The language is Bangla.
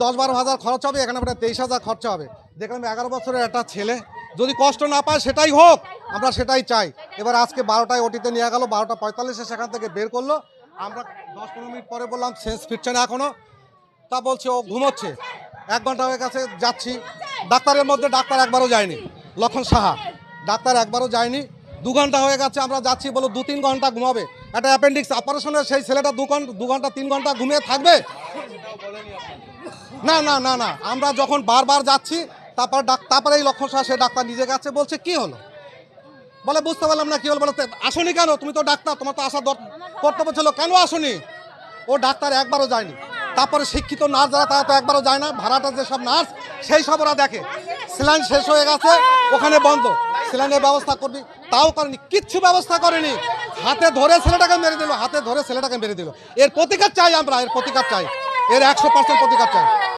10-12 হাজার খরচ হবে, এখানে প্রায় 23,000 খরচা হবে। দেখলাম 11 বছরের একটা ছেলে যদি কষ্ট না পায় সেটাই হোক, আমরা সেটাই চাই। এবার আজকে 12টায় ওটিতে নিয়ে গেল, 12:45-এ সেখান থেকে বের করলো। আমরা 10-15 মিনিট পরে বললাম সেন্স ফিরছে না এখনও, তা বলছে ও ঘুমোচ্ছে। 1 ঘন্টা হয়ে গেছে, যাচ্ছি, ডাক্তারের মধ্যে ডাক্তার একবারও যায়নি, লক্ষণ সাহা ডাক্তার একবারও যায়নি। 2 ঘন্টা হয়ে গেছে, আমরা যাচ্ছি, বলো 2-3 ঘন্টা ঘুমাবে। একটা অ্যাপেন্ডিক্স অপারেশনের সেই ছেলেটা 2 ঘন্টা 3 ঘন্টা ঘুমিয়ে থাকবে? না না না না, আমরা যখন বারবার যাচ্ছি, তারপরে এই লক্ষণ সাহা সে ডাক্তার নিজে গেছে, বলছে কি হলো, বলে বুঝতে পারলাম না কি হলো। বলে আসনি কেন, তুমি তো ডাক্তার, তোমার তো আসার কর্তব্য ছিল, কেন আসনি? ও ডাক্তার একবারও যায়নি। তারপরে শিক্ষিত নার্স যারা তারা তো একবারও যায় না, ভাড়াটা যেসব নার্স সেই সব ওরা দেখে। স্যালাইন শেষ হয়ে গেছে, ওখানে বন্ধ, স্যালাইনের ব্যবস্থা করবি, তাও করেনি, কিচ্ছু ব্যবস্থা করেনি। হাতে ধরে ছেলেটাকে মেরে দিল, হাতে ধরে ছেলেটাকে মেরে দিল। এর প্রতিকার চাই আমরা, এর প্রতিকার চাই, এর 100% প্রতিকার চাই।